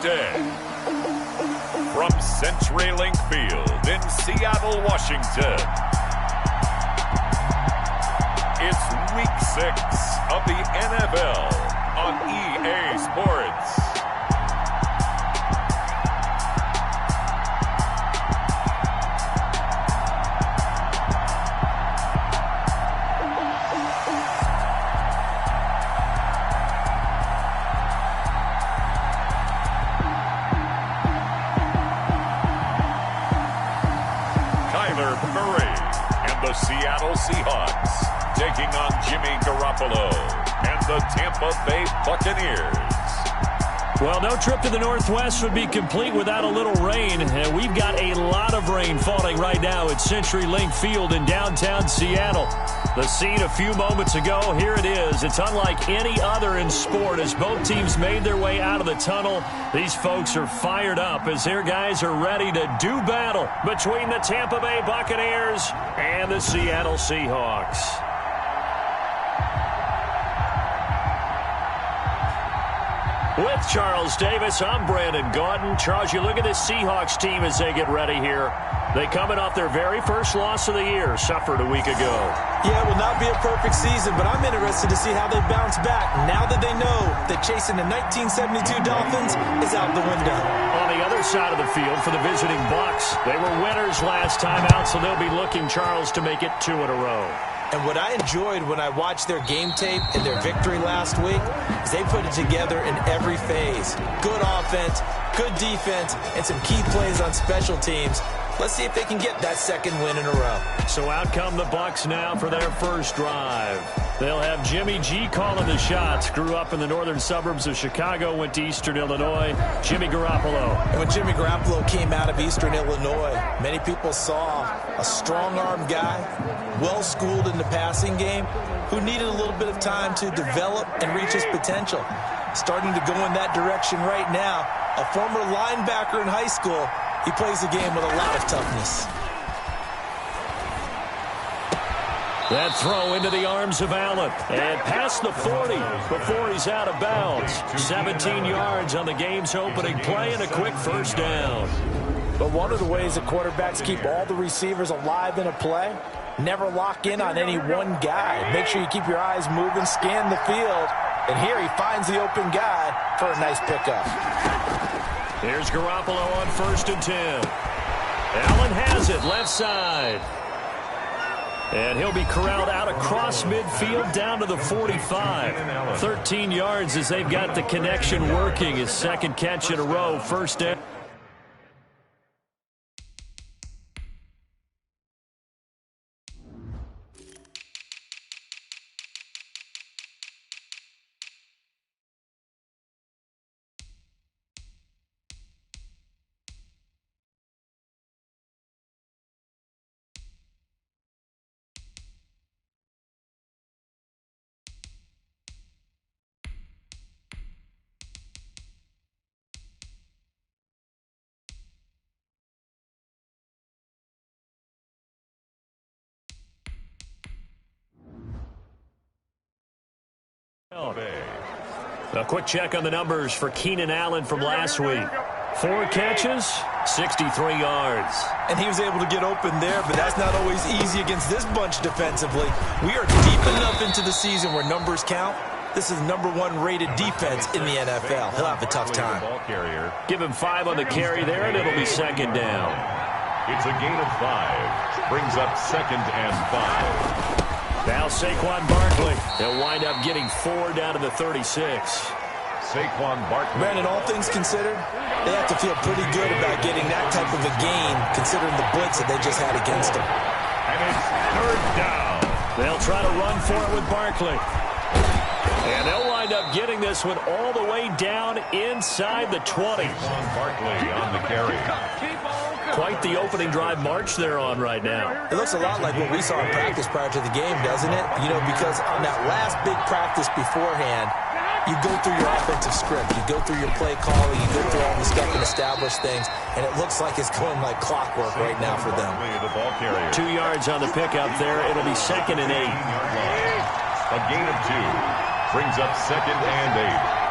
day. From CenturyLink Field in Seattle, Washington, it's Week 6 of the NFL on EA Sports. Seattle Seahawks taking on Jimmy Garoppolo and the Tampa Bay Buccaneers. Well, no trip to the Northwest would be complete without a little rain. And we've got a lot of rain falling right now at CenturyLink Field in downtown Seattle. The scene a few moments ago, here it is. It's unlike any other in sport as both teams made their way out of the tunnel. These folks are fired up as their guys are ready to do battle between the Tampa Bay Buccaneers and the Seattle Seahawks. With Charles Davis, I'm Brandon Gaudin. Charles, you look at this Seahawks team as they get ready here. They coming off their very first loss of the year, suffered a week ago. Yeah, it will not be a perfect season, but I'm interested to see how they bounce back now that they know that chasing the 1972 Dolphins is out the window. On the other side of the field for the visiting Bucs, they were winners last time out, so they'll be looking, Charles, to make it 2 in a row. And what I enjoyed when I watched their game tape and their victory last week is they put it together in every phase. Good offense, good defense, and some key plays on special teams. Let's see if they can get that second win in a row. So out come the Bucs now for their first drive. They'll have Jimmy G calling the shots. Grew up in the northern suburbs of Chicago, went to Eastern Illinois. Jimmy Garoppolo. And when Jimmy Garoppolo came out of Eastern Illinois, many people saw a strong-arm guy, well-schooled in the passing game, who needed a little bit of time to develop and reach his potential. Starting to go in that direction right now. A former linebacker in high school, he plays the game with a lot of toughness. That throw into the arms of Allen. And past the 40 before he's out of bounds. 17 yards on the game's opening play and a quick first down. But one of the ways that quarterbacks keep all the receivers alive in a play, never lock in on any one guy. Make sure you keep your eyes moving, scan the field. And here he finds the open guy for a nice pickup. Here's Garoppolo on 1st and 10. Allen has it, left side. And he'll be corralled out across midfield down to the 45. 13 yards as they've got the connection working. His second catch in a row, first down. A quick check on the numbers for Keenan Allen from last week. 4 catches, 63 yards. And he was able to get open there, but that's not always easy against this bunch defensively. We are deep enough into the season where numbers count. This is #1 rated defense in the NFL. He'll have a tough time. Give him 5 on the carry there, and it'll be second down. It's a gain of 5. Brings up 2nd and 5. Now Saquon Barkley. He'll wind up getting 4 down to the 36. Saquon Barkley. Brandon, all things considered, they have to feel pretty good about getting that type of a gain, considering the blitz that they just had against them. And it's 3rd down. They'll try to run for it with Barkley. And they'll wind up getting this one all the way down inside the 20. Barkley on the carry. Quite the opening drive march they're on right now. It looks a lot like what we saw in practice prior to the game, doesn't it? You know, because on that last big practice beforehand, you go through your offensive script, you go through your play calling, you go through all the stuff and establish things, and it looks like it's going like clockwork right now for them. 2 yards on the pickup there. It'll be 2nd and 8. A gain of 2. Brings up 2nd and 8.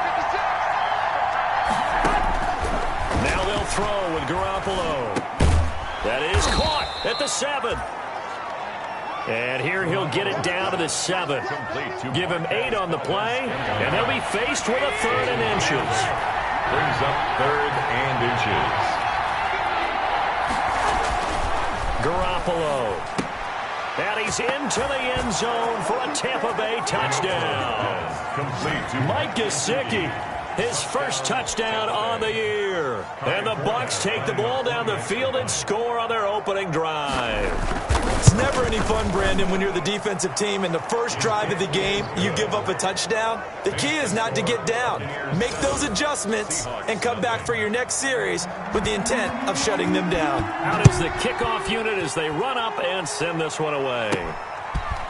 throw with Garoppolo. That is caught at the 7. And here he'll get it down to the 7. Give him 8 on the play, and he'll be faced with a 3rd and inches. Brings up 3rd and inches. Garoppolo. And he's into the end zone for a Tampa Bay touchdown. Complete to Mike Gesicki, his first touchdown on the year. And the Bucs take the ball down the field and score on their opening drive. It's never any fun, Brandon, when you're the defensive team and the first drive of the game, you give up a touchdown. The key is not to get down. Make those adjustments and come back for your next series with the intent of shutting them down. Out is the kickoff unit as they run up and send this one away.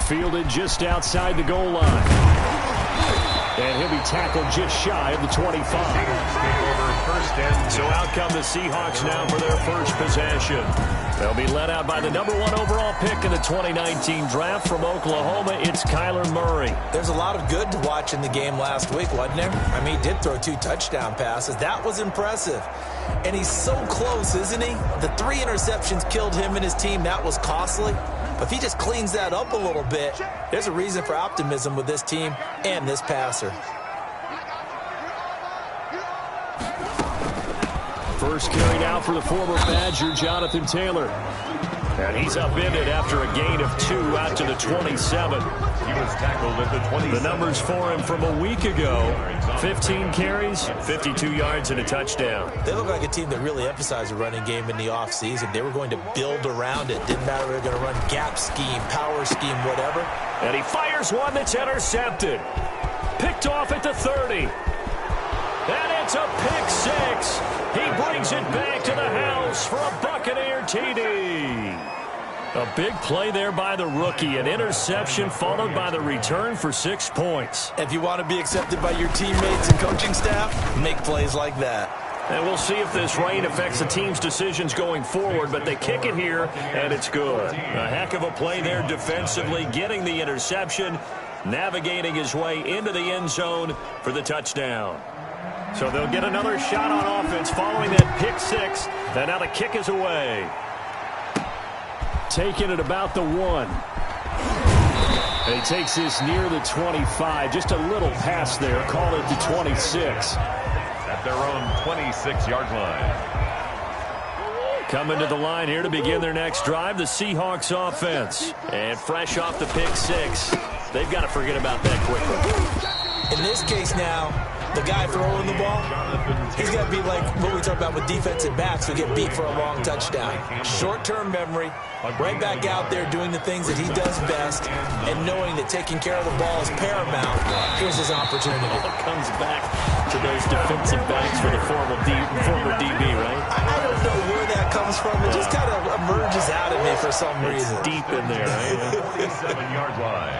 Fielded just outside the goal line. And he'll be tackled just shy of the 25. So out come the Seahawks now for their first possession. They'll be led out by the number 1 overall pick in the 2019 draft from Oklahoma. It's Kyler Murray. There's a lot of good to watch in the game last week, wasn't there? I mean, he did throw 2 touchdown passes. That was impressive. And he's so close, isn't he? The 3 interceptions killed him and his team. That was costly. But if he just cleans that up a little bit, there's a reason for optimism with this team and this passer. First carry now for the former Badger, Jonathan Taylor. And he's upended after a gain of 2 out to the 27. He was tackled at the 27. The numbers for him from a week ago: 15 carries, 52 yards, and a touchdown. They look like a team that really emphasized the running game in the offseason. They were going to build around it. Didn't matter if they were going to run gap scheme, power scheme, whatever. And he fires one that's intercepted. Picked off at the 30. And it's a pick 6. He brings it back to the house for a Buccaneer TD. A big play there by the rookie. An interception followed by the return for 6 points. If you want to be accepted by your teammates and coaching staff, make plays like that. And we'll see if this rain affects the team's decisions going forward, but they kick it here, and it's good. A heck of a play there defensively, getting the interception, navigating his way into the end zone for the touchdown. So they'll get another shot on offense following that pick 6, and now the kick is away. Taking it about the 1. And he takes this near the 25. Just a little pass there. Call it the 26. At their own 26-yard line. Coming to the line here to begin their next drive, the Seahawks offense. And fresh off the pick 6, they've got to forget about that quickly. In this case now, the guy throwing the ball, he's got to be like what we talk about with defensive backs who get beat for a long touchdown. Short-term memory, right back out there doing the things that he does best, and knowing that taking care of the ball is paramount. Here's his opportunity. It comes back to those defensive backs for the former DB, right? I don't know where that comes from. It just kind of emerges out of me for some reason. It's deep in there, right? 7-yard line.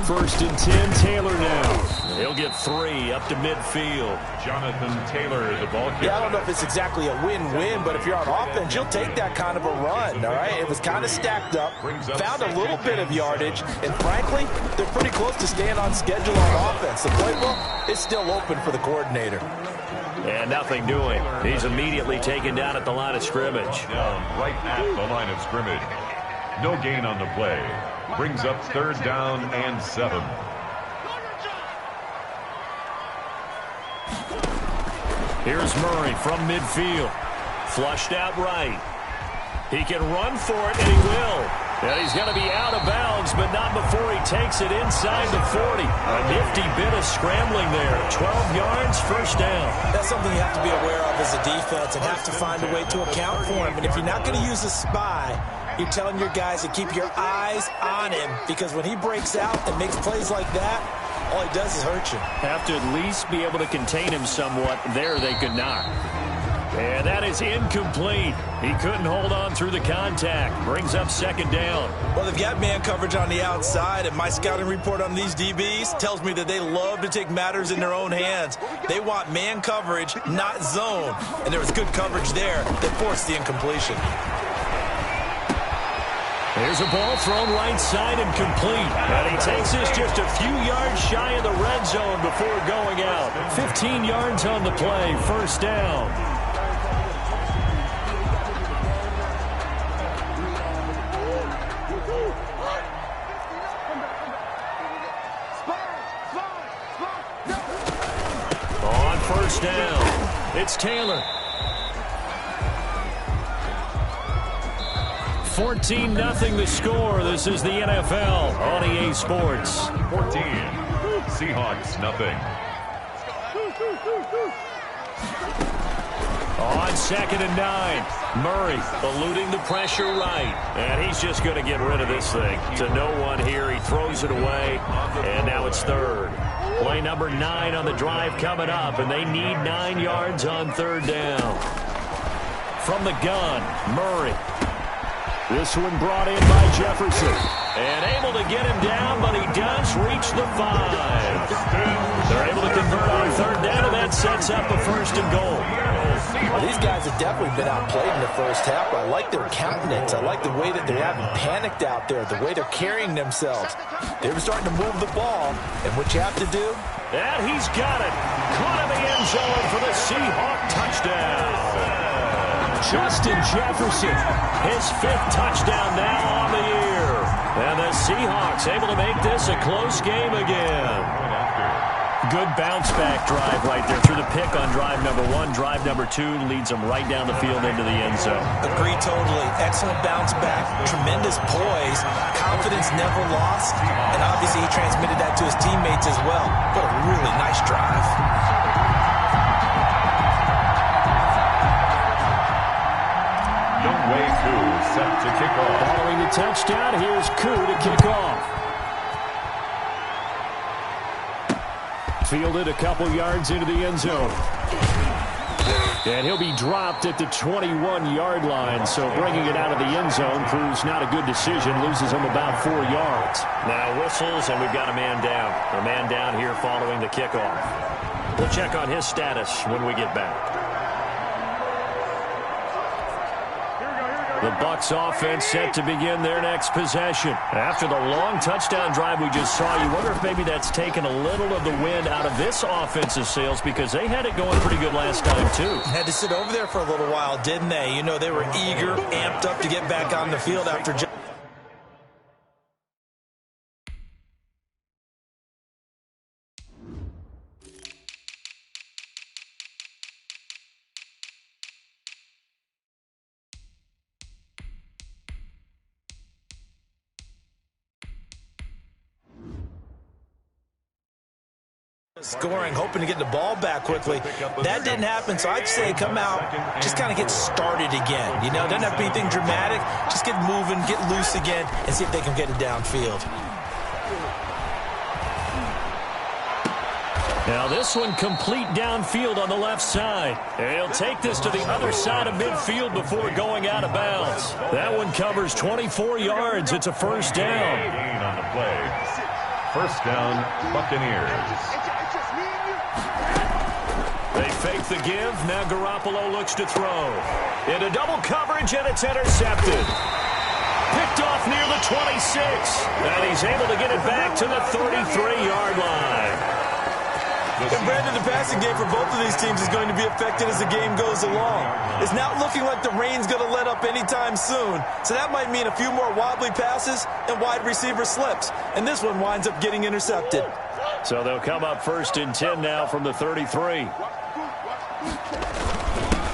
First and 10, Taylor now. He'll get 3 up to midfield. Jonathan Taylor, the ball carrier. Yeah, I don't know if it's exactly a win-win, but if you're on offense, you'll take that kind of a run, all right? It was kind of stacked up, found a little bit of yardage, and frankly, they're pretty close to staying on schedule on offense. The playbook is still open for the coordinator. And nothing doing. He's immediately taken down at the line of scrimmage. Down right at the line of scrimmage. No gain on the play. Brings up 3rd down and 7. Here's Murray from midfield. Flushed out right. He can run for it, and he will. And he's going to be out of bounds, but not before he takes it inside the 40. A nifty bit of scrambling there. 12 yards, first down. That's something you have to be aware of as a defense and have to find a way to account for him. And if you're not going to use a spy, you're telling your guys to keep your eyes on him, because when he breaks out and makes plays like that, all he does is hurt you. Have to at least be able to contain him somewhat. There they could not. And that is incomplete. He couldn't hold on through the contact. Brings up 2nd down. Well, they've got man coverage on the outside, and my scouting report on these DBs tells me that they love to take matters in their own hands. They want man coverage, not zone. And there was good coverage there that forced the incompletion. Here's a ball thrown right side and complete. And he takes this just a few yards shy of the red zone before going out. 15 yards on the play, first down. On first down, it's Taylor. 14-0 the score. This is the NFL on EA Sports. 14. Seahawks, nothing. On 2nd and 9. Murray eluding the pressure right. And he's just going to get rid of this thing. To no one here. He throws it away. And now it's 3rd. Play number 9 on the drive coming up. And they need 9 yards on 3rd down. From the gun, Murray. This one brought in by Jefferson. And able to get him down, but he does reach the 5. They're able to convert on 3rd down, and that sets up a 1st and goal. Well, these guys have definitely been outplayed in the first half. I like their countenance. I like the way that they haven't panicked out there, the way they're carrying themselves. They were starting to move the ball, and what you have to do? And he's got it. Caught in the end zone for the Seahawk touchdown. Justin Jefferson, his 5th touchdown now on the year. And the Seahawks able to make this a close game again. Good bounce-back drive right there through the pick on drive number 1. Drive number 2 leads them right down the field into the end zone. Agree totally. Excellent bounce-back, tremendous poise, confidence never lost, and obviously he transmitted that to his teammates as well. What a really nice drive. Set to kick off. Following the touchdown, here's Koo to kick off. Fielded a couple yards into the end zone. And he'll be dropped at the 21-yard line, so bringing it out of the end zone proves not a good decision, loses him about 4 yards. Now whistles, and we've got a man down. A man down here following the kickoff. We'll check on his status when we get back. The Bucs offense set to begin their next possession. After the long touchdown drive we just saw, you wonder if maybe that's taken a little of the wind out of this offensive sails, because they had it going pretty good last time too. Had to sit over there for a little while, didn't they? You know, they were eager, amped up to get back on the field after scoring, hoping to get the ball back quickly. That didn't happen, so I'd say come out, just kind of get started again. You know, doesn't have to be anything dramatic. Just get moving, get loose again, and see if they can get it downfield. Now this one complete downfield on the left side. And he'll take this to the other side of midfield before going out of bounds. That one covers 24 yards. It's a 1st down. Gain on the play. 1st down, Buccaneers. They fake the give. Now Garoppolo looks to throw. Into double coverage, and it's intercepted. Picked off near the 26. And he's able to get it back to the 33-yard line. And Brandon, the passing game for both of these teams is going to be affected as the game goes along. It's not looking like the rain's going to let up anytime soon. So that might mean a few more wobbly passes and wide receiver slips. And this one winds up getting intercepted. So they'll come up 1st and 10 now from the 33.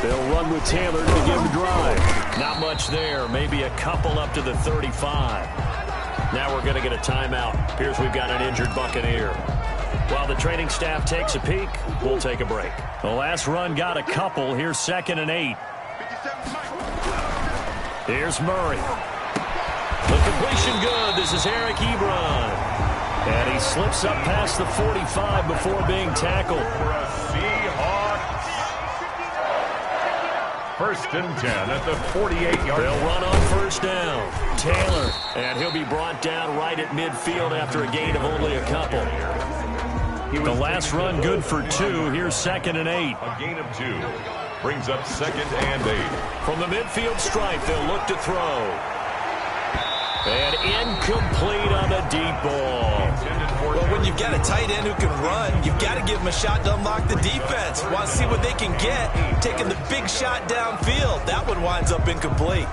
They'll run with Taylor to begin the drive. Not much there. Maybe a couple up to the 35. Now we're going to get a timeout. Appears we've got an injured Buccaneer. While the training staff takes a peek, we'll take a break. The last run got a couple. Here's 2nd and 8. Here's Murray. The completion good. This is Eric Ebron. And he slips up past the 45 before being tackled. For a Seahawks. 1st and 10 at the 48-yard. They'll run on 1st down. Taylor. And he'll be brought down right at midfield after a gain of only a couple. The last run good for 2. Here's 2nd and 8. A gain of 2. Brings up 2nd and 8. From the midfield stripe, they'll look to throw. And incomplete on the deep ball. Well, when you've got a tight end who can run, you've got to give him a shot to unlock the defense. Want to see what they can get, taking the big shot downfield. That one winds up incomplete.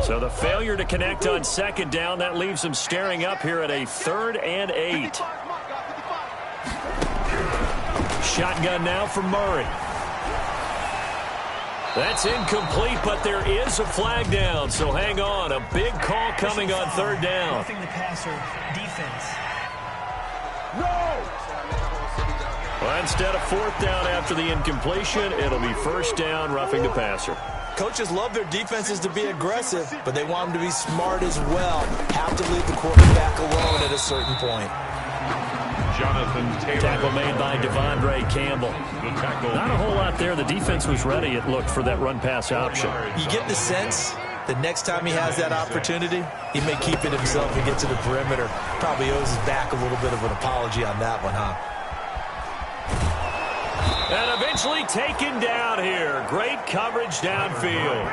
So the failure to connect on second down, that leaves them staring up here at a 3rd and 8. Shotgun now for Murray. That's incomplete, but there is a flag down, so hang on. A big call coming on 3rd down. Roughing the passer, defense. Well, instead of 4th down after the incompletion, it'll be 1st down, roughing the passer. Coaches love their defenses to be aggressive, but they want them to be smart as well. Have to leave the quarterback alone at a certain point. Jonathan Taylor. Tackle made by Devondre Campbell. Not a whole lot there. The defense was ready, it looked, for that run-pass option. You get the sense that next time he has that opportunity, he may keep it himself and get to the perimeter. Probably owes his back a little bit of an apology on that one, huh? And eventually taken down here. Great coverage downfield.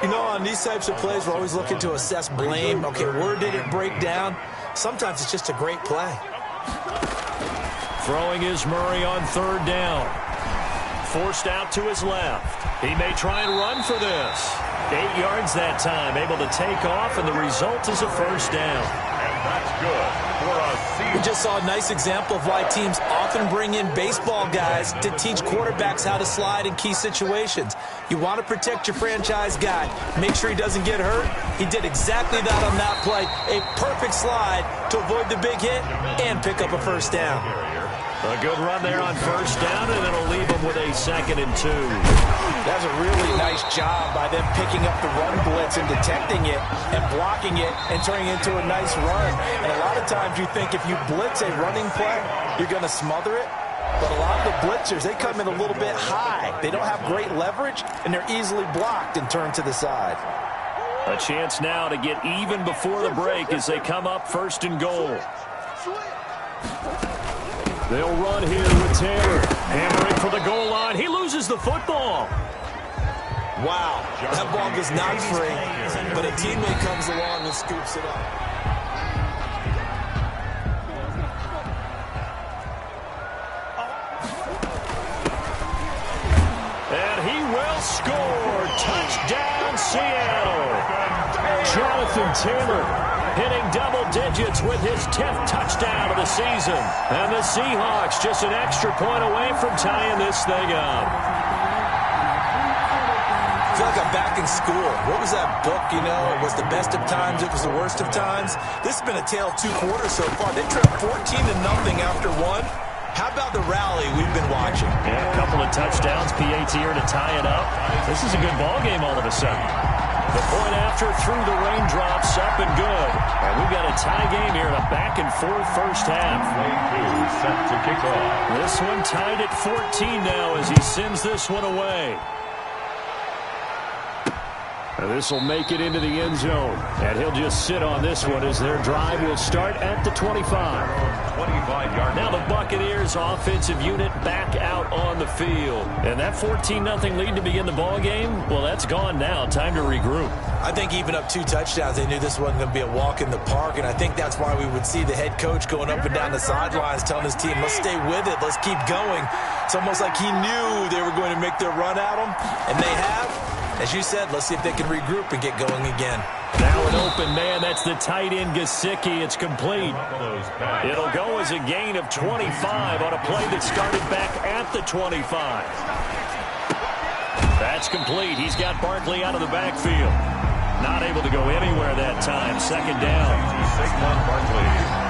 You know, on these types of plays, we're always looking to assess blame. Okay, where did it break down? Sometimes it's just a great play. Throwing is Murray on 3rd down. Forced out to his left. He may try and run for this. 8 yards that time, able to take off, and the result is a 1st down. And that's good. We just saw a nice example of why teams often bring in baseball guys to teach quarterbacks how to slide in key situations. You want to protect your franchise guy. Make sure he doesn't get hurt. He did exactly that on that play. A perfect slide to avoid the big hit and pick up a 1st down. A good run there on 1st down, and it'll leave him with a 2nd and 2. That's a really nice job by them picking up the run blitz and detecting it and blocking it and turning it into a nice run. And a lot of times you think if you blitz a running play, you're going to smother it. But a lot of the blitzers, they come in a little bit high. They don't have great leverage, and they're easily blocked and turned to the side. A chance now to get even before the break as they come up 1st and goal. They'll run here with Taylor. Hammering for the goal line. He loses the football. Wow, that ball was not free, but a teammate comes along and scoops it up. And he will score. Touchdown, Seattle. Jonathan Taylor hitting double digits with his 10th touchdown of the season. And the Seahawks just an extra point away from tying this thing up. I feel like I'm back in school. What was that book, you know? It was the best of times, it was the worst of times. This has been a tale of 2 quarters so far. They trailed 14-0 after 1. How about the rally we've been watching? Yeah, a couple of touchdowns, PAT here to tie it up. This is a good ball game all of a sudden. The point after through the raindrops, up and good. And we've got a tie game here in a back-and-forth 1st half. Set to kick off. This one tied at 14 now as he sends this one away. This will make it into the end zone. And he'll just sit on this one as their drive will start at the 25. 25-yard. Now the Buccaneers offensive unit back out on the field. And that 14-0 lead to begin the ball game, well, that's gone now. Time to regroup. I think even up 2 touchdowns, they knew this wasn't going to be a walk in the park, and I think that's why we would see the head coach going up and down the sidelines telling his team, let's stay with it, let's keep going. It's almost like he knew they were going to make their run at him, and they have. As you said, let's see if they can regroup and get going again. Now an open man. That's the tight end, Gesicki. It's complete. It'll go as a gain of 25 on a play that started back at the 25. That's complete. He's got Barkley out of the backfield. Not able to go anywhere that time. 2nd down. Saquon Barkley.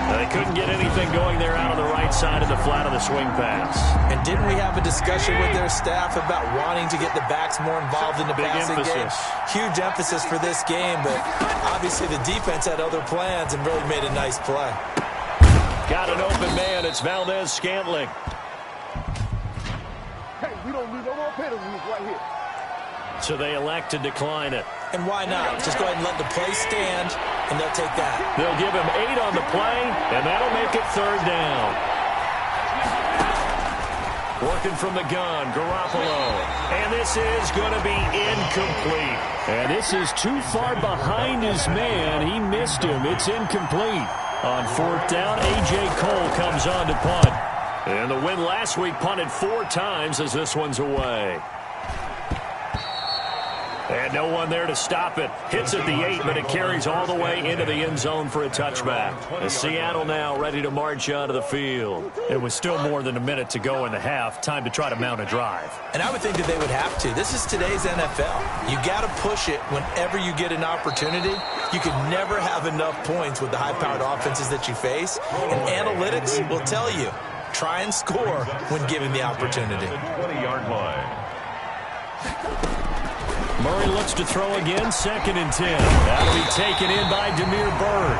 They couldn't get anything going there out on the right side of the flat of the swing pass. And didn't we have a discussion with their staff about wanting to get the backs more involved in the passing game? Huge emphasis for this game, but obviously the defense had other plans and really made a nice play. Got an open man. It's Valdez-Scantling. Hey, we don't need no more penalties right here. So they elect to decline it. And why not? Just go ahead and let the play stand, and they'll take that. They'll give him 8 on the play, and that'll make it 3rd down. Working from the gun, Garoppolo. And this is going to be incomplete. And this is too far behind his man. He missed him. It's incomplete. On 4th down, A.J. Cole comes on to punt. And the win last week punted 4 times as this one's away. And no one there to stop it. Hits at the 8, but it carries all the way into the end zone for a touchback. As Seattle now ready to march onto the field. It was still more than a minute to go in the half. Time to try to mount a drive. And I would think that they would have to. This is today's NFL. You got to push it whenever you get an opportunity. You can never have enough points with the high-powered offenses that you face. And analytics will tell you, try and score when given the opportunity. 20-yard line. Murray looks to throw again, 2nd and 10. That'll be taken in by Demir Bird.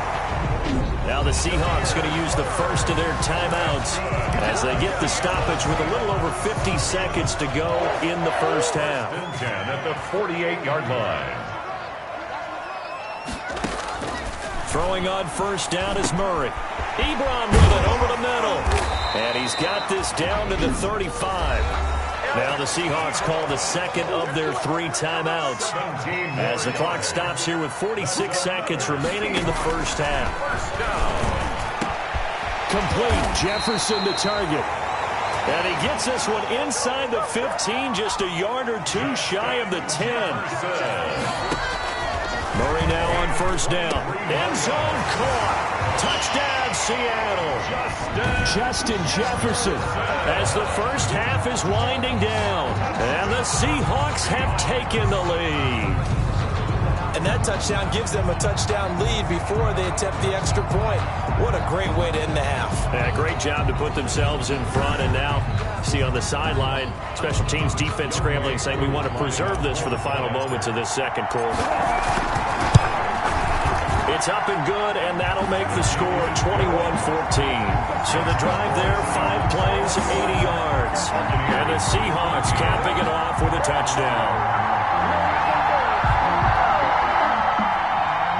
Now the Seahawks going to use the first of their timeouts as they get the stoppage with a little over 50 seconds to go in the first half. 10 at the 48-yard line. Throwing on 1st down is Murray. Ebron with it over the middle. And he's got this down to the 35. Now the Seahawks call the 2nd of their 3 timeouts as the clock stops here with 46 seconds remaining in the first half. Complete. Jefferson to target. And he gets this one inside the 15, just a yard or 2 shy of the 10. Murray now on 1st down. End zone caught. Touchdown, Seattle. Justin Jefferson as the first half is winding down. And the Seahawks have taken the lead. And that touchdown gives them a touchdown lead before they attempt the extra point. What a great way to end the half. Yeah, great job to put themselves in front. And now, see on the sideline, special teams defense scrambling, saying we want to preserve this for the final moments of this 2nd quarter. It's up and good, and that'll make the score 21-14. So the drive there, 5 plays, 80 yards. And the Seahawks capping it off with a touchdown.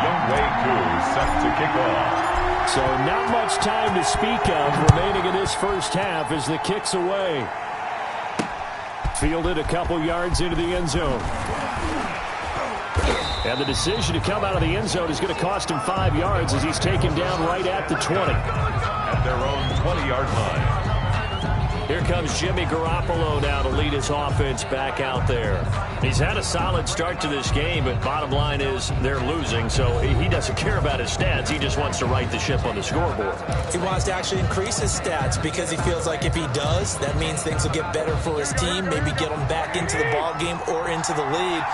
Wk6 set to kick off. So not much time to speak of remaining in this first half as the kick's away. Fielded a couple yards into the end zone. And the decision to come out of the end zone is going to cost him 5 yards as he's taken down right at the 20. At their own 20-yard line. Here comes Jimmy Garoppolo now to lead his offense back out there. He's had a solid start to this game, but bottom line is they're losing, so he doesn't care about his stats. He just wants to right the ship on the scoreboard. He wants to actually increase his stats because he feels like if he does, that means things will get better for his team, maybe get him back into the ball game or into the lead.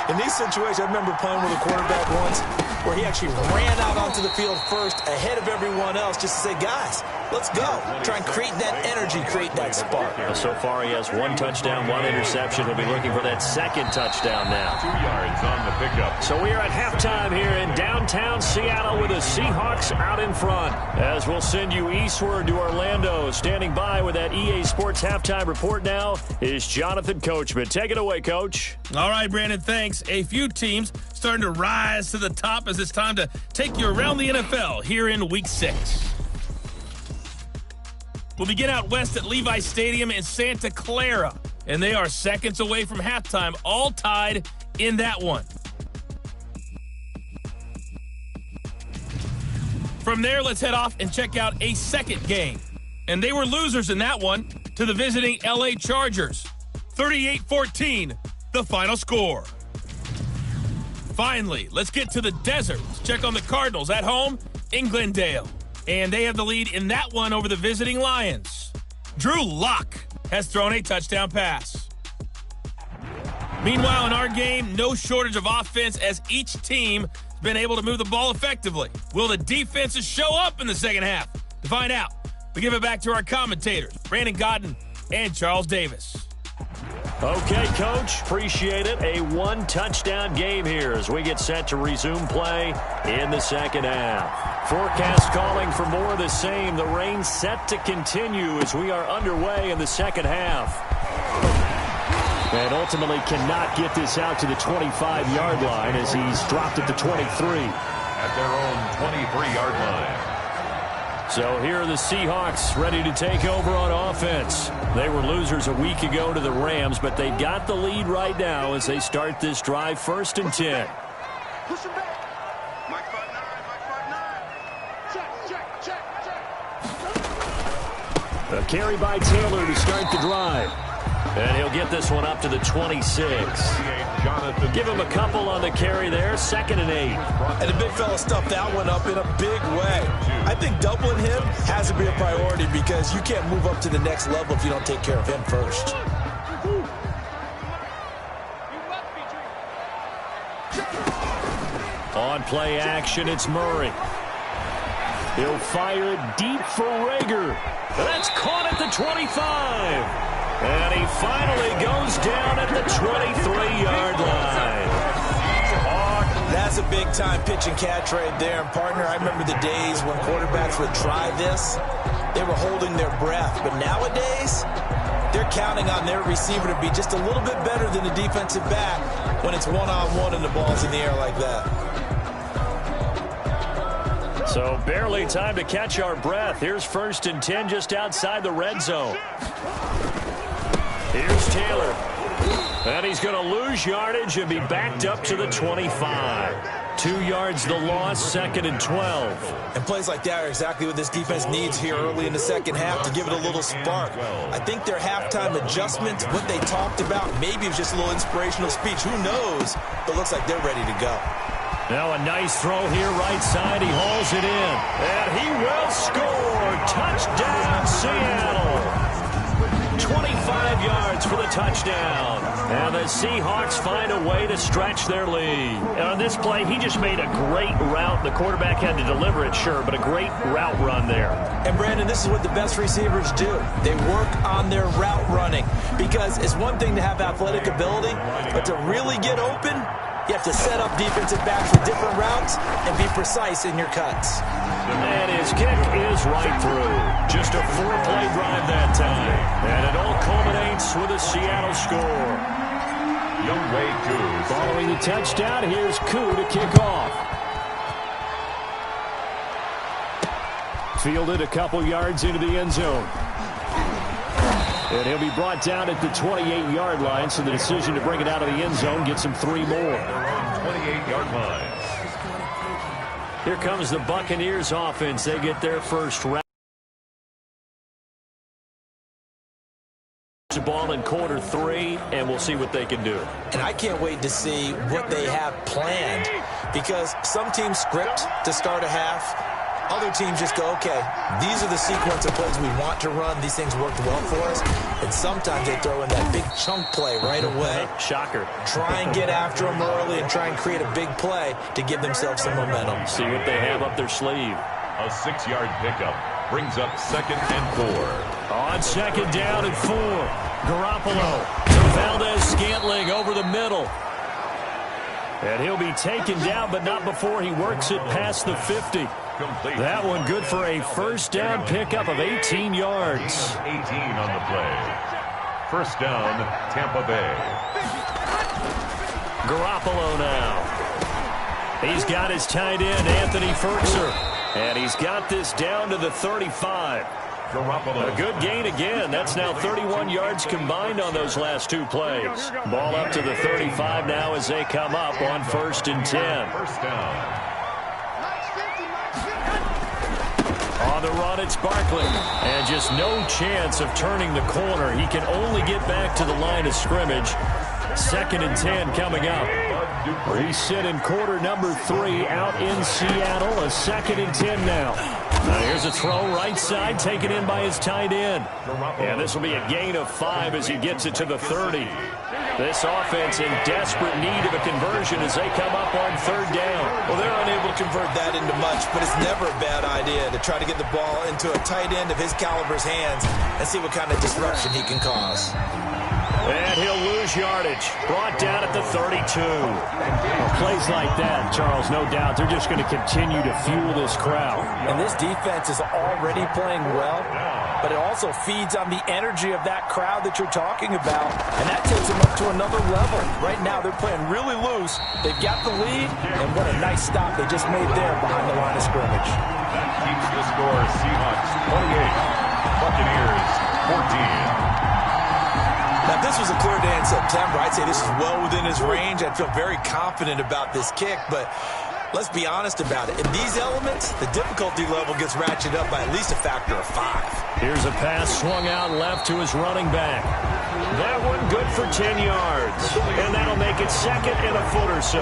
In these situations, I remember playing with a quarterback once where he actually ran out onto the field first ahead of everyone else just to say, guys, let's go. Try and create that energy, create that spark. So far, he has 1 touchdown, 1 interception. He'll be looking for that 2nd touchdown now. 2 yards on the pickup. So we are at halftime here in downtown Seattle with the Seahawks out in front. As we'll send you eastward to Orlando. Standing by with that EA Sports halftime report now is Jonathan Coachman. Take it away, Coach. All right, Brandon, thanks. A few teams starting to rise to the top as it's time to take you around the NFL here in Week 6. We'll begin out west at Levi Stadium in Santa Clara, and they are seconds away from halftime, all tied in that one. From there, let's head off and check out a second game. And they were losers in that one to the visiting LA Chargers. 38-14, the final score. Finally, let's get to the desert. Let's check on the Cardinals at home in Glendale. And they have the lead in that one over the visiting Lions. Drew Lock has thrown a touchdown pass. Meanwhile, in our game, no shortage of offense as each team has been able to move the ball effectively. Will the defenses show up in the second half? To find out, we give it back to our commentators, Brandon Godden and Charles Davis. Okay, Coach. Appreciate it. A 1-touchdown game here as we get set to resume play in the second half. Forecast calling for more of the same. The rain set to continue as we are underway in the second half. And ultimately cannot get this out to the 25-yard line as he's dropped at the 23. At their own 23-yard line. So here are the Seahawks ready to take over on offense. They were losers a week ago to the Rams, but they've got the lead right now as they start this drive 1st and 10. Push him back. Mike 5-9, Mike 5-9. Check. A carry by Taylor to start the drive. And he'll get this one up to the 26. Give him a couple on the carry there. 2nd and 8. And the big fella stuffed that one up in a big way. I think doubling him has to be a priority because you can't move up to the next level if you don't take care of him first. On play action, it's Murray. He'll fire it deep for Rager. That's caught at the 25. And he finally goes down at the 23-yard line. That's a big-time pitch and catch right there. And, partner, I remember the days when quarterbacks would try this. They were holding their breath. But nowadays, they're counting on their receiver to be just a little bit better than the defensive back when it's one-on-one and the ball's in the air like that. So barely time to catch our breath. Here's 1st and 10 just outside the red zone. Here's Taylor. And he's going to lose yardage and be backed up to the 25. 2 yards the loss, 2nd and 12. And plays like that are exactly what this defense needs here early in the second half to give it a little spark. I think their halftime adjustments, what they talked about, maybe it was just a little inspirational speech. Who knows? But looks like they're ready to go. Now a nice throw here, right side. He hauls it in. And he will score. Touchdown, Seattle. 25 yards for the touchdown. Now the Seahawks find a way to stretch their lead. On this play, he just made a great route. The quarterback had to deliver it, sure, but a great route run there. And, Brandon, this is what the best receivers do. They work on their route running because it's one thing to have athletic ability, but to really get open, you have to set up defensive backs with different routes and be precise in your cuts. And his kick is right through. Just a 4-play drive that time. And it all culminates with a Seattle score. Following the touchdown, here's Koo to kick off. Fielded a couple yards into the end zone. And he'll be brought down at the 28-yard line, so the decision to bring it out of the end zone gets him 3 more. 28-yard line. Here comes the Buccaneers offense. They get their first round. The ball in quarter 3, and we'll see what they can do. And I can't wait to see what they have planned because some teams script to start a half. Other teams just go, okay, these are the sequence of plays we want to run. These things worked well for us. And sometimes they throw in that big chunk play right away. Shocker. Try and get after them early and try and create a big play to give themselves some momentum. See what they have up their sleeve. A 6-yard pickup brings up 2nd and 4. On 2nd down and 4. Garoppolo to Valdez-Scantling over the middle. And he'll be taken down, but not before he works it past the 50. That one good for a 1st down pickup of 18 yards. 18 on the play. 1st down, Tampa Bay. Garoppolo now. He's got his tight end, Anthony Ferkser. And he's got this down to the 35. Garoppolo. A good gain again. That's now 31 yards combined on those last 2 plays. Ball up to the 35 now as they come up on 1st and 10. 1st down. On the run, it's Barkley. And just no chance of turning the corner. He can only get back to the line of scrimmage. 2nd and 10 coming up. We sit in quarter number 3 out in Seattle. A 2nd and 10 now. Here's a throw right side taken in by his tight end. And this will be a gain of 5 as he gets it to the 30. This offense in desperate need of a conversion as they come up on 3rd down. Well, they're unable to convert that into much, but it's never a bad idea to try to get the ball into a tight end of his caliber's hands and see what kind of disruption he can cause. And he'll lose yardage. Brought down at the 32. Plays like that, Charles, no doubt, they're just going to continue to fuel this crowd. And this defense is already playing well. but it also feeds on the energy of that crowd that you're talking about, and that takes them up to another level. Right now, they're playing really loose. They've got the lead, and what a nice stop they just made there behind the line of scrimmage. That keeps the score Seahawks 28, Buccaneers 14. Now, if this was a clear day in September, I'd say this is well within his range. I'd feel very confident about this kick, but let's be honest about it. In these elements, the difficulty level gets ratcheted up by at least a factor of 5. Here's a pass swung out left to his running back. That one good for 10 yards, and that'll make it second and a foot or so.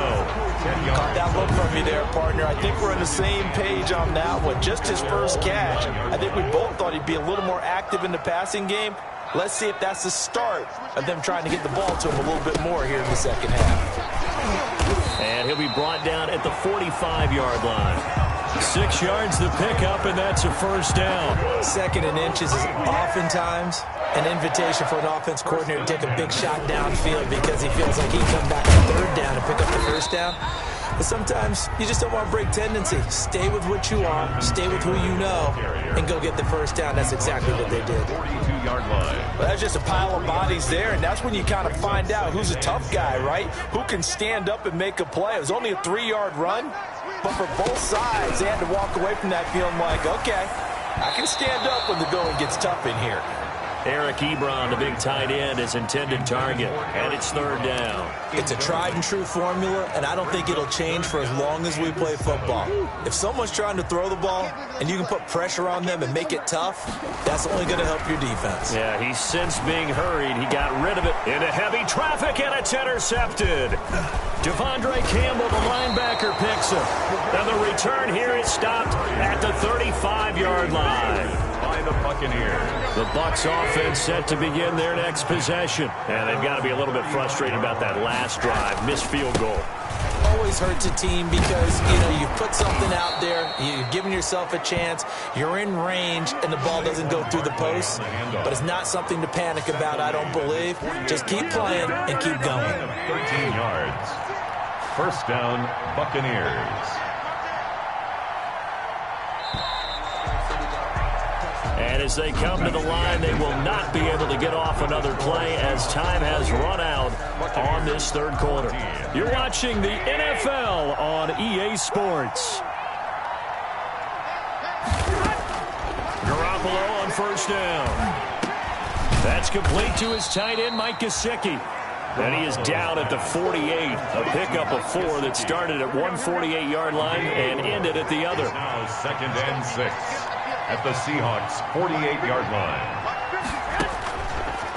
Caught that look from me there, partner. I think we're on the same page on that one. Just his first catch. I think we both thought he'd be a little more active in the passing game. Let's see if that's the start of them trying to get the ball to him a little bit more here in the second half. And he'll be brought down at the 45-yard line. 6 yards the pickup, and that's a first down. Second and inches is oftentimes an invitation for an offense coordinator to take a big shot downfield because he feels like he can come back on third down and pick up the first down. But sometimes you just don't want to break tendency. Stay with what you are, stay with who you know, and go get the first down. That's exactly what they did. 42-yard line. Well, that's just a pile of bodies there, and that's when you kind of find out who's a tough guy, right? Who can stand up and make a play. It was only a 3-yard run, but for both sides, they had to walk away from that feeling like, okay, I can stand up when the going gets tough in here. Eric Ebron, the big tight end, is intended target, and it's third down. It's a tried-and-true formula, and I don't think it'll change for as long as we play football. If someone's trying to throw the ball and you can put pressure on them and make it tough, that's only going to help your defense. Yeah, he's since being hurried. He got rid of it into heavy traffic, and it's intercepted. Devondre Campbell, the linebacker, picks him. And the return here is stopped at the 35-yard line. By the Buccaneers. The Bucs offense set to begin their next possession. And they've got to be a little bit frustrated about that last drive. Missed field goal. Always hurts a team because, you know, you put something out there, you're giving yourself a chance, you're in range, and the ball doesn't go through the post. But it's not something to panic about, I don't believe. Just keep playing and keep going. 13 yards. First down, Buccaneers. And as they come to the line, they will not be able to get off another play as time has run out on this third quarter. You're watching the NFL on EA Sports. Garoppolo on first down. That's complete to his tight end, Mike Gesicki. And he is down at the 48. A pickup of 4 that started at one 48-yard line and ended at the other. Now second and 6. At the Seahawks 48-yard line.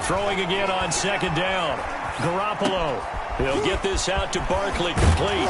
Throwing again on second down. Garoppolo. He'll get this out to Barkley, complete.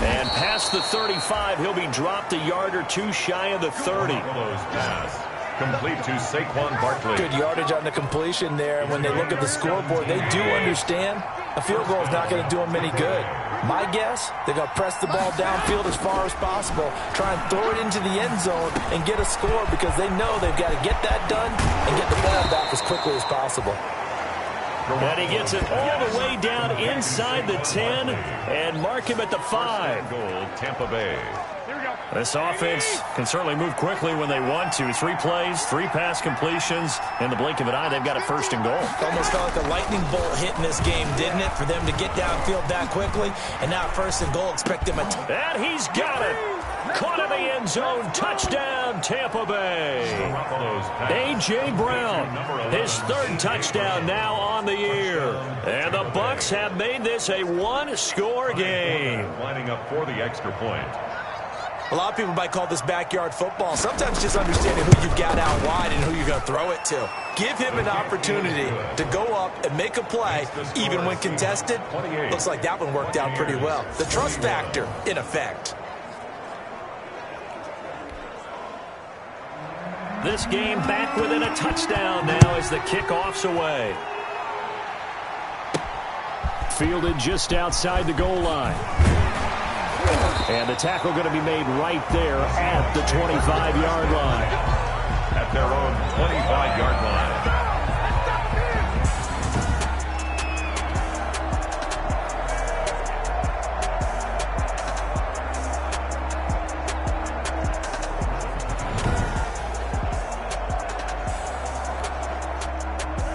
And past the 35, he'll be dropped a yard or two shy of the 30. Garoppolo's pass complete to Saquon Barkley. Good yardage on the completion there. When they look at the scoreboard, they do understand a field goal is not going to do them any good. My guess, they're going to press the ball downfield as far as possible, try and throw it into the end zone and get a score because they know they've got to get that done and get the ball back as quickly as possible. And he gets it all the way down inside the 10 and mark him at the 5. Goal, Tampa Bay. This offense can certainly move quickly when they want to. 3 plays, 3 pass completions. In the blink of an eye, they've got a first and goal. Almost felt like a lightning bolt hit in this game, didn't it? For them to get downfield that quickly. And now first and goal, expect them to... And he's got it. Caught in the end zone. Touchdown, Tampa Bay. A.J. Brown, his 3rd touchdown now on the year. And the Bucs have made this a 1-score game. Lining up for the extra point. A lot of people might call this backyard football. Sometimes just understanding who you've got out wide and who you're going to throw it to. Give him an opportunity to go up and make a play, even when contested. Looks like that one worked out pretty well. The trust factor, in effect. This game back within a touchdown now as the kickoff's away. Fielded just outside the goal line. And the tackle going to be made right there at the 25-yard line. At their own 25-yard line.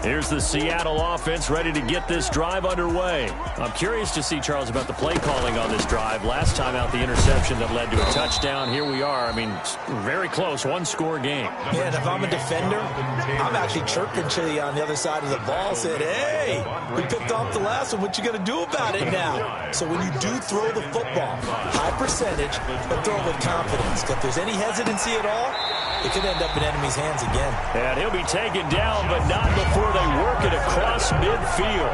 Here's the Seattle offense ready to get this drive underway. I'm curious to see, Charles, about the play calling on this drive. Last time out, the interception that led to a touchdown. Here we are. I mean, very close, one-score game. Yeah, and if I'm a defender, I'm actually chirping to you on the other side of the ball, saying, hey, we picked off the last one. What you going to do about it now? So when you do throw the football, high percentage, but throw it with confidence. If there's any hesitancy at all, it could end up in enemy's hands again. And he'll be taken down, but not before they work it across midfield.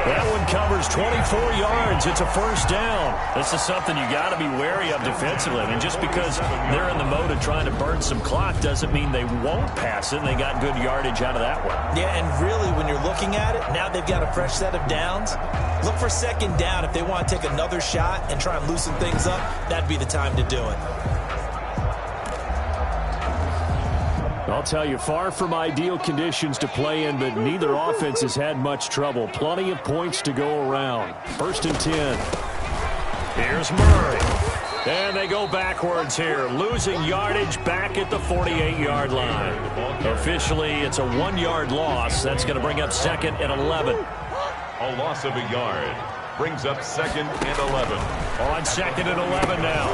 That one covers 24 yards. It's a first down. This is something you got to be wary of defensively. I mean, just because they're in the mode of trying to burn some clock doesn't mean they won't pass it. They got good yardage out of that one. Yeah, and really, when you're looking at it, now they've got a fresh set of downs. Look for second down. If they want to take another shot and try and loosen things up, that'd be the time to do it. I'll tell you, far from ideal conditions to play in, but neither offense has had much trouble. Plenty of points to go around. 1st and 10. Here's Murray. And they go backwards here, losing yardage back at the 48-yard line. Officially, it's a 1-yard loss. That's going to bring up 2nd and 11. A loss of a yard brings up 2nd and 11. On 2nd and 11 now.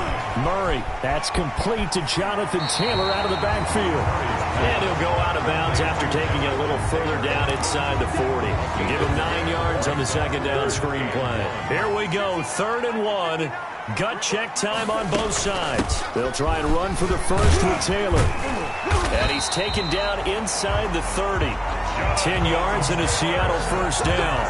Murray, that's complete to Jonathan Taylor out of the backfield. And he'll go out of bounds after taking it a little further down inside the 40. You give him 9 yards on the 2nd down screen play. Here we go, 3rd and 1. Gut check time on both sides. They'll try and run for the first with Taylor. And he's taken down inside the 30. 10 yards and a Seattle first down.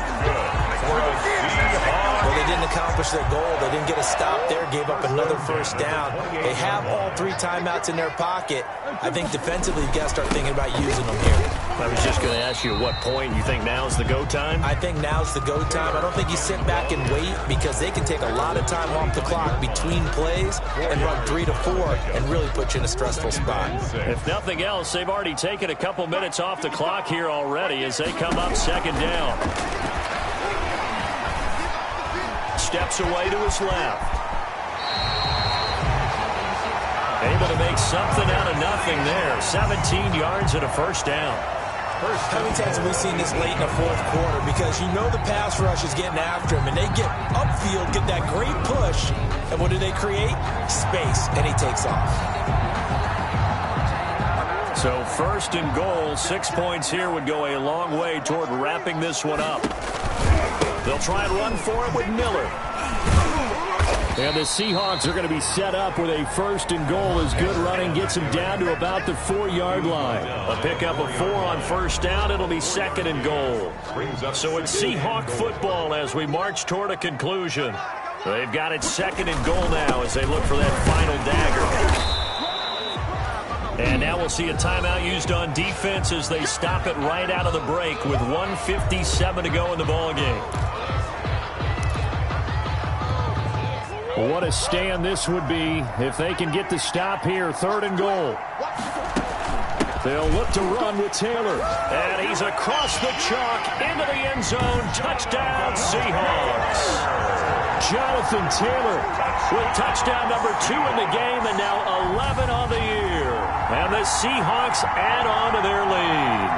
Well, they didn't accomplish their goal. They didn't get a stop there, gave up another first down. They have all 3 timeouts in their pocket. I think defensively, you've got to start thinking about using them here. I was just going to ask you at what point you think now's the go time? I think now's the go time. I don't think you sit back and wait because they can take a lot of time off the clock between plays and run 3 to 4 and really put you in a stressful spot. If nothing else, they've already taken a couple minutes off the clock here already as they come up 2nd down. Steps away to his left. Able to make something out of nothing there. 17 yards and a first down. How many times have we seen this late in the 4th quarter? Because you know the pass rush is getting after him, and they get upfield, get that great push, and what do they create? Space, and he takes off. So 1st and goal, 6 points here would go a long way toward wrapping this one up. They'll try and run for it with Miller. And the Seahawks are going to be set up with a 1st and goal as good running gets them down to about the 4-yard line. A pickup of 4 on 1st down. It'll be 2nd and goal. So it's Seahawk football as we march toward a conclusion. They've got it 2nd and goal now as they look for that final dagger. And now we'll see a timeout used on defense as they stop it right out of the break with 1:57 to go in the ballgame. What a stand this would be if they can get the stop here. 3rd and goal. They'll look to run with Taylor. And he's across the chalk into the end zone. Touchdown, Seahawks. Jonathan Taylor with touchdown number 2 in the game and now 11 on the year. And the Seahawks add on to their lead.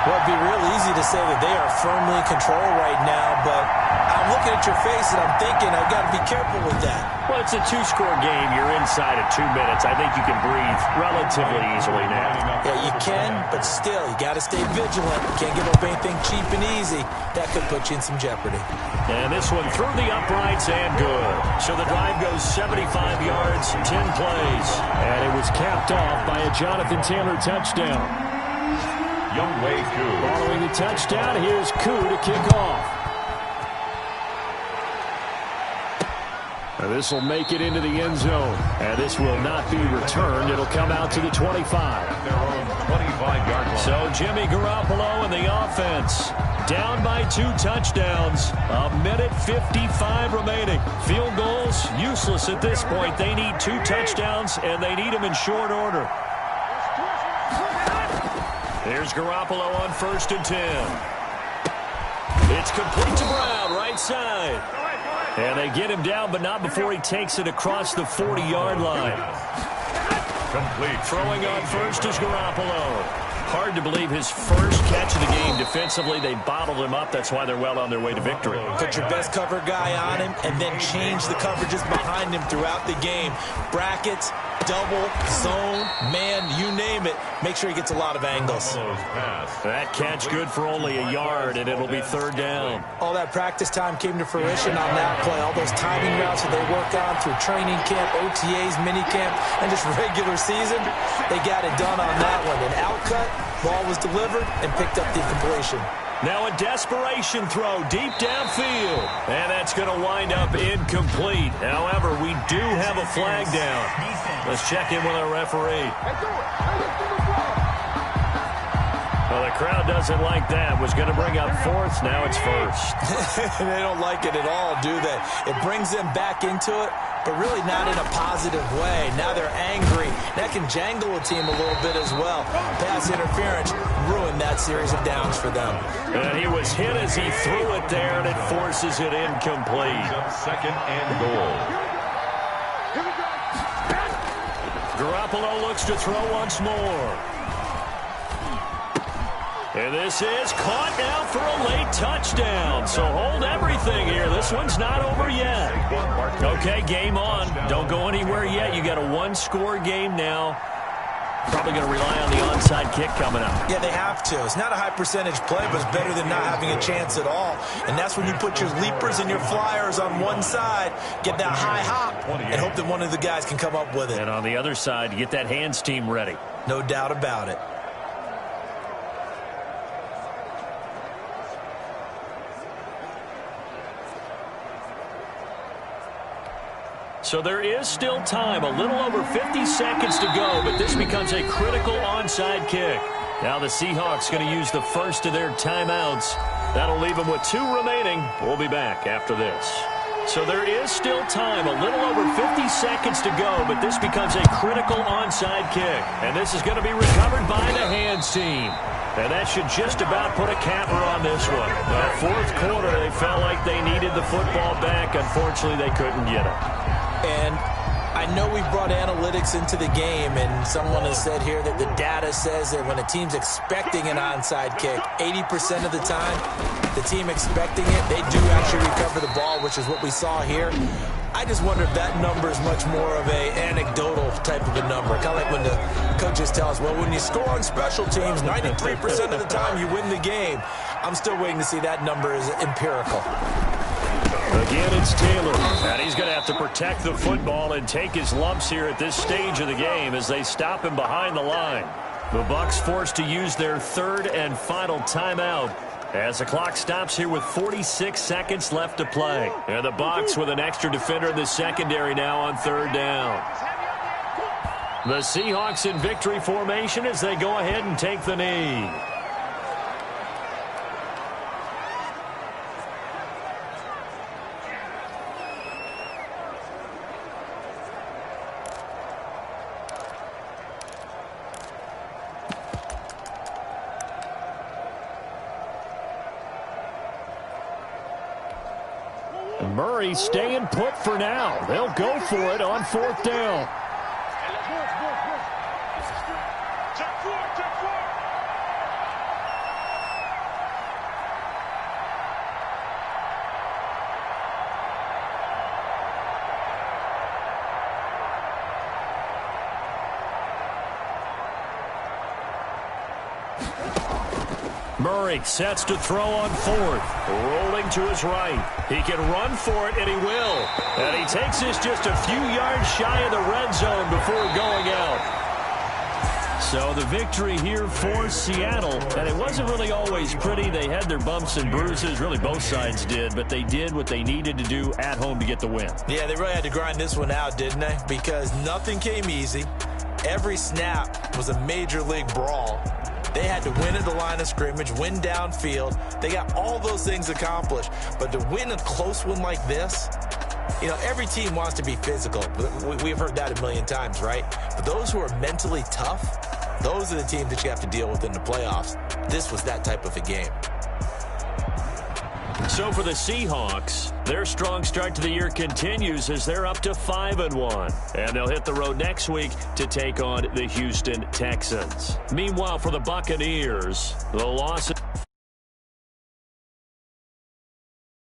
Well, it'd be real easy to say that they are firmly in control right now, but I'm looking at your face and I'm thinking I've got to be careful with that. Well, it's a 2-score game. You're inside of 2 minutes. I think you can breathe relatively easily now. Yeah, you can, but still, you got to stay vigilant. You can't give up anything cheap and easy. That could put you in some jeopardy. And this one through the uprights and good. So the drive goes 75 yards, 10 plays. And it was capped off by a Jonathan Taylor touchdown. Youngway Koo. Following the touchdown, here's Koo to kick off. This will make it into the end zone. And this will not be returned. It'll come out to the 25. Their own 25-yard line. So Jimmy Garoppolo and the offense down by 2 touchdowns. 1:55 remaining. Field goals useless at this point. They need 2 touchdowns, and they need them in short order. Here's Garoppolo on 1st and 10. It's complete to Brown, right side. And they get him down, but not before he takes it across the 40-yard line. Complete. Throwing on 1st is Garoppolo. Hard to believe his first catch of the game defensively. They bottled him up. That's why they're well on their way to victory. Put your best cover guy on him and then change the coverages behind him throughout the game. Brackets, double, zone, man, you name it. Make sure he gets a lot of angles. That catch good for only a yard, and it'll be third down. All that practice time came to fruition on that play. All those timing routes that they work on through training camp, OTAs, minicamp, and just regular season, they got it done on that one. An outcut, ball was delivered, and picked up the completion. Now a desperation throw deep downfield. And that's going to wind up incomplete. However, we do have a flag down. Let's check in with our referee. Well, the crowd doesn't like that. Was going to bring up fourth. Now it's first. They don't like it at all, do they? It brings them back into it, but really not in a positive way. Now they're angry. That can jangle a team a little bit as well. Pass interference ruined that series of downs for them. And he was hit as he threw it there, and it forces it incomplete. Second and goal. Garoppolo looks to throw once more. And this is caught now for a late touchdown. So hold everything here. This one's not over yet. Okay, game on. Don't go anywhere yet. You got a one-score game now. Probably going to rely on the onside kick coming up. Yeah, they have to. It's not a high percentage play, but it's better than not having a chance at all. And that's when you put your leapers and your flyers on one side, get that high hop, and hope that one of the guys can come up with it. And on the other side, get that hands team ready. No doubt about it. So there is still time, a little over 50 seconds to go, but this becomes a critical onside kick. Now the Seahawks going to use the first of their timeouts. That'll leave them with 2 remaining. We'll be back after this. So there is still time, a little over 50 seconds to go, but this becomes a critical onside kick. And this is going to be recovered by the hands team. And that should just about put a capper on this one. That fourth quarter, they felt like they needed the football back. Unfortunately, they couldn't get it. And I know we brought analytics into the game, and someone has said here that the data says that when a team's expecting an onside kick, 80% of the time, the team expecting it, they do actually recover the ball, which is what we saw here. I just wonder if that number is much more of a anecdotal type of a number. Kind of like when the coaches tell us, well, when you score on special teams, 93% of the time you win the game. I'm still waiting to see that number is empirical. Again, it's Taylor, and he's going to have to protect the football and take his lumps here at this stage of the game as they stop him behind the line. The Bucs forced to use their third and final timeout as the clock stops here with 46 seconds left to play. And the Bucs with an extra defender in the secondary now on third down. The Seahawks in victory formation as they go ahead and take the knee. Murray staying put for now. They'll go for it on fourth down. Murray sets to throw on fourth. Rolling to his right. He can run for it, and he will. And he takes this just a few yards shy of the red zone before going out. So the victory here for Seattle. And it wasn't really always pretty. They had their bumps and bruises. Really, both sides did. But they did what they needed to do at home to get the win. Yeah, they really had to grind this one out, didn't they? Because nothing came easy. Every snap was a major league brawl. They had to win at the line of scrimmage, win downfield. They got all those things accomplished. But to win a close one like this, you know, every team wants to be physical. We've heard that a million times, right? But those who are mentally tough, those are the teams that you have to deal with in the playoffs. This was that type of a game. So for the Seahawks, their strong start to the year continues as they're up to 5-1. And they'll hit the road next week to take on the Houston Texans. Meanwhile, for the Buccaneers, the loss